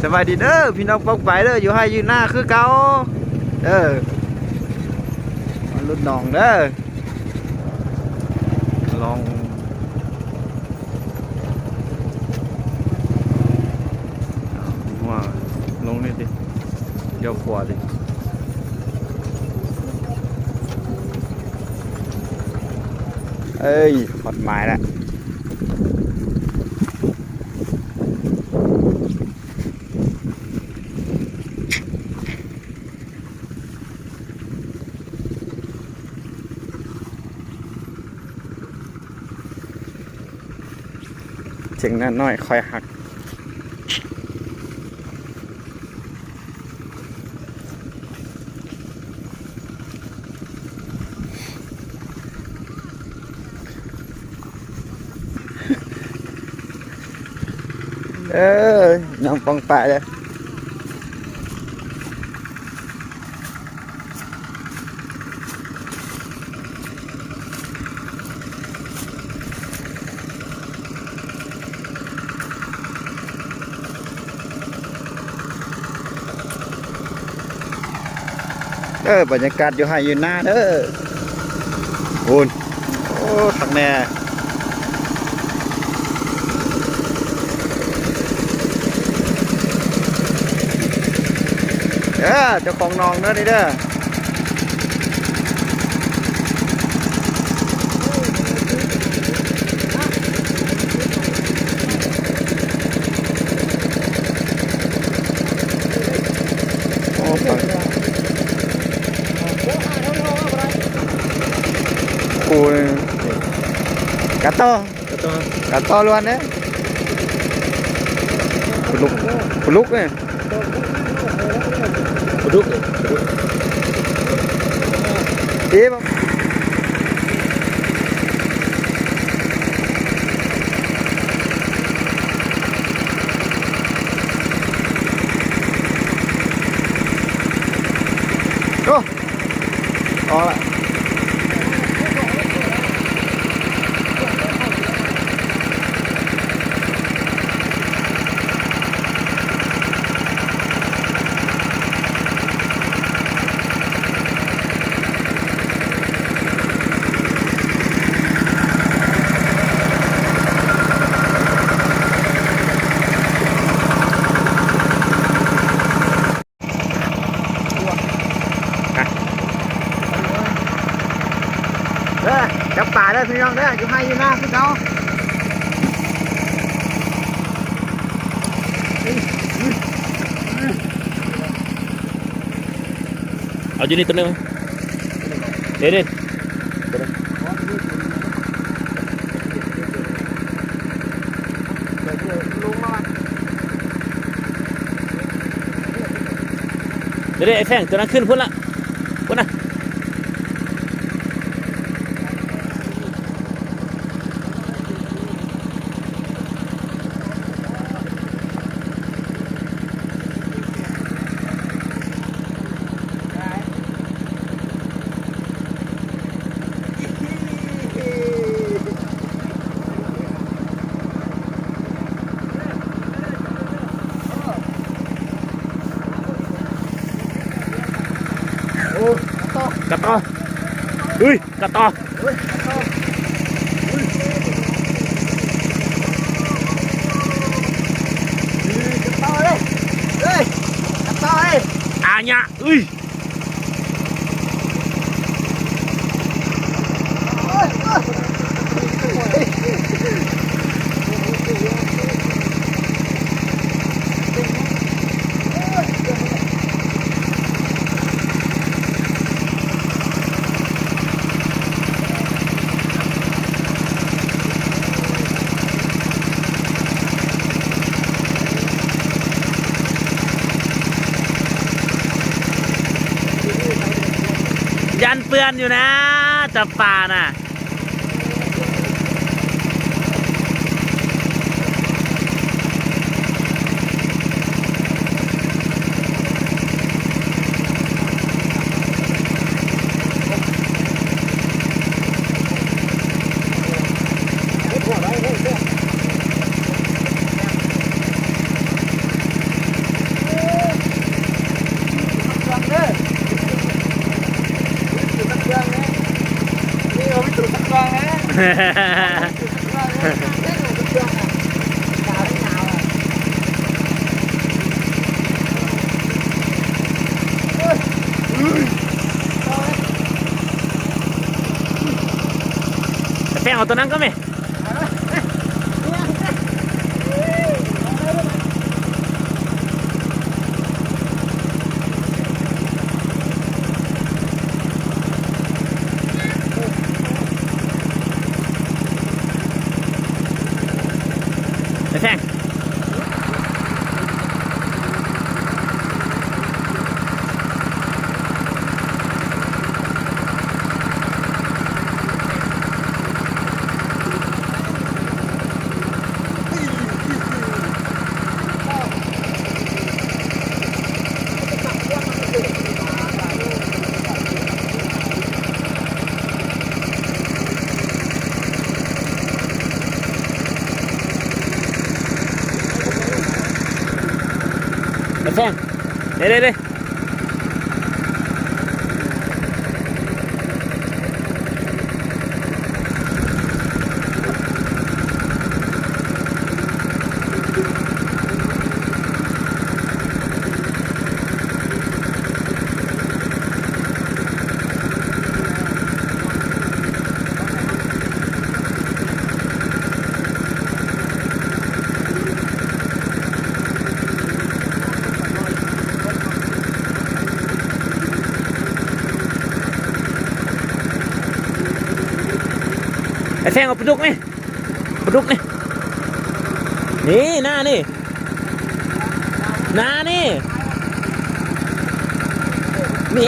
สบายดีเด้อพี่น้องปองไปเด้ออยู่ให้ยืนหน้าคือเก่าเด้อรุ่นน้องเด้อลองว่าลงนี่ดิเดี๋ยวขวาดิเอ้ยหดหมายแล้วเสียงน้อยคอยหักน้องปองป่าเลยบรรยากาศอยู่ให้อยู่หน้าเด้อคุณโอ้ทักแน่เจ้าของน้องเด้อนี่เด้อโอ้ฟังกูกัดโตล้วนเนี่ยปลุกเนี่ยดีป่ะโอ้เอาละจับป่าได้พี่น้องได้อยู่ให้อยู่หน้าพี่เขาเอาอยู่นี่ตัวนึงเด็ดไอ้แฝงตัวนั้นขึ้นพุ่นละพุ่นนะกระต่ออุ้ยกระต่อกระต่อเลยกระต่อเลยอาญะอุ้ยยันเปื้อนอยู่นะจับปลาน่ะ แป้งเอาตัวนั้นก็ไหมแป้งแป้งเด้ไอ้แซงเอาปลาดุกไหมปลาดุกนี่นี่หน้านี่นี่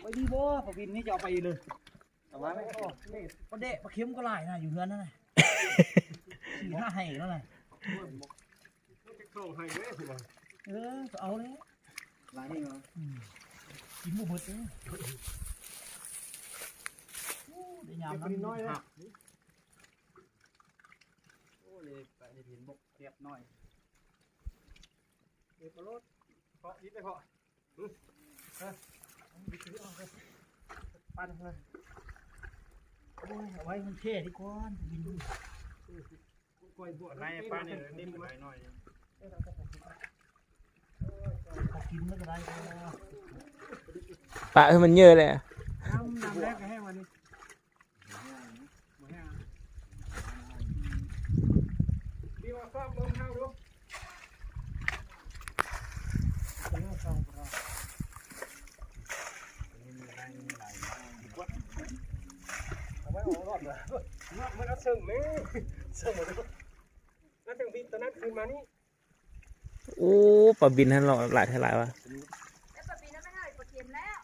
ไปดีบ่พอบินนี่จะเอาไปเลยเอาไว้ไม่ก็นี่ปลาเดะปลาเค็มก็หลายนะอยู่เฮือนนั่นน่ะ4-5 ให้แล้วน่ะก็เอาเลยหลายนี่เหรอกินบ่เบิดเลยโอ้ได้ยามนั้นน้อยเลยโอ้เลยไปได้เห็นบกเรียบน้อยเดี๋ยวรถเพาะยิบไปเพาะปั้นเลยโอ้ยเอาไว้มันเท่ดีกว่าบินดูกล้วยบวชในป้าเนี่ยนิ่มไปหน่อยพอกินไม่ก็ได้ ปะให้มันเยอะเลย น้ำแรกให้วันนี้ดีว่าฟ้าลงเท้าดู มันเอาเสิร์ฟไหมเสิร์ฟหมดเลยนั่นถึงพี่ตอนนั้นคืนมานี่ โอ้ปลาบินท่านหล่อหลายเท่าไหร่วะ แล้วปะปีนั้นไม่ให้ปะเค็มแล้ว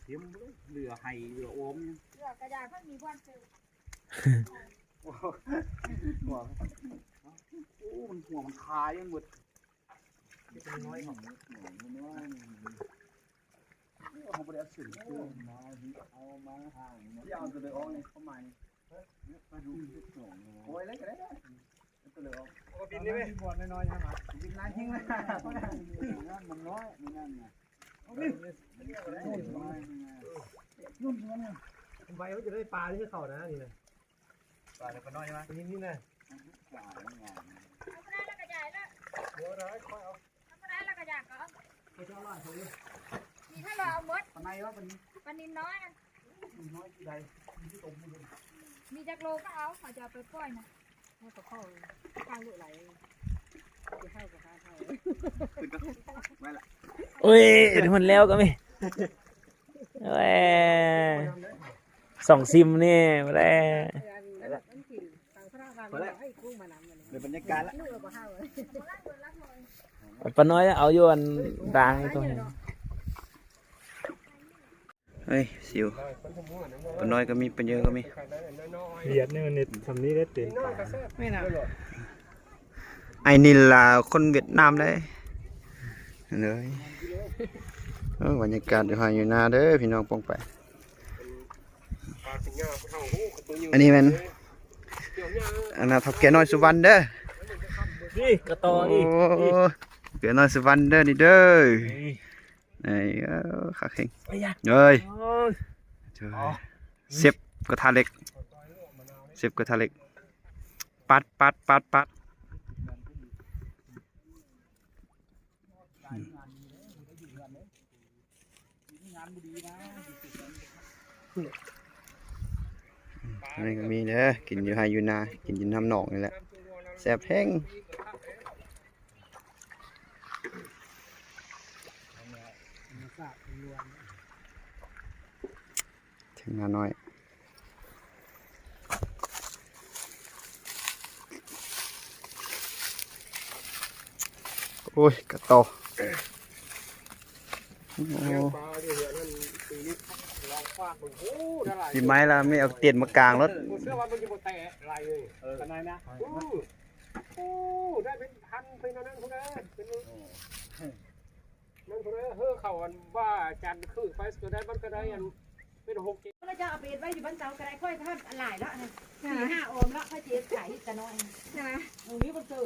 เทียมเหลือไห่เหลือโอม เลือกกระดาษเพิ่งมีวันเจอ หัวโอ้มันหัวมันคายยังหมดเป็นน้อยของเขาไปเอาสิ่งมาเอามาห่างที่เอาตัวเดียวนี่เข้ามานี่มาดูโอ้ยเล็กเลยตัวเดียวบินนี่ไหมบอลน้อยๆใช่ไหมบินน้อยทิ้งเลยมันน้อยนี่นั่นไงนุ่มเนี่ยใบเขาจะได้ปลาที่เขานะนี่เลยปลาเล็กน้อยใช่ไหมนี่นะ ทำอะไรแล้วกระจายแล้วทำอะไรแล้วกระจายก็มีถ้าเราเอาหมด ปลาในวะปลานี้ ปลานินน้อยนะ น้อยที่ใดที่ตมมือ มีจักโลก็เอาเขาจะเอาไปปล่อยนะให้กับข้าวข้าวลูกไหลจะให้กับข้าว ไม่ละ โอ้ยมันแล้วก็ไม่โอ้ยส่องซิมนี่มาแล้ว เดี๋ยวบรรยากาศละ ปลาน้อยเอาโยนด่างตรงนี้ เฮ้ยสิวปลาน้อยก็มีปลาเยอะก็มี เหยียดเนี่ยมันทำนี้ได้เต็มไม่น่า ไอ้นี่ล่ะคนเวียดนามเลยเลยบรรยากาศอยู่หาอยู่นาเด้อพี่น้องปองไปอันนี้มันอันน่ะทับแกน้อยสุวรรณเด้อ นี่กระตอ โอ้ นี่ แกน้อยสุวรรณเด้อนี่เด้อนี่ขาเข่งเอ้ยเสียบกระทะเหล็กเสียบกระทะเหล็กปัดอันนี้ก็มีเด้อกินอยู่ไฮอยู่นากินอยู่น้ำหนองนี่แหละแซ่บแห้งถึงนาน้อยโอ้ยกระโตพี่ไม้ละไม่เอาเตียนมากลางรถ เสื้อวันมันจะหมดแต่ลายเลยขนาดนะโอ้ได้เป็นพันเป็นนั่นคนนั้นเป็นนั่นคนนั้นเฮ้อเขาอันว่าจันคือไฟส์ก็ได้มันก็ได้อันเป็น6-7 เราจะเอาไปไว้อยู่บ้านเสาก็ได้ค่อยท่านหลายแล้วนะ4-5 โอมแล้วค่อยเจี๊ยบไก่กันน้อยใช่ไหมตรงนี้มันคือ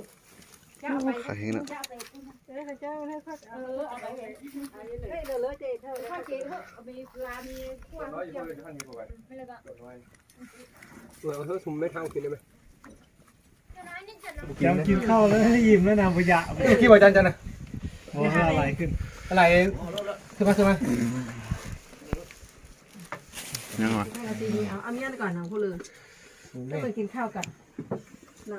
จะเอาไปจะเอาไปเจ้าให้เขาเอาไปเลยเจ๊เธอข้าวเจ๊เขามีปลามีกุ้งไม่เลยก็ เฮ้อถุงไม่ทางกินได้ไหม ยังกินข้าวแล้วให้ยิ้มแล้วนะพยะ กี่วันจันนะ โอ้อะไรขึ้น อะไรขึ้นมายังวะ เอาเมียก่อนนะพูดเลยแล้วไปกินข้าวกันน่ะ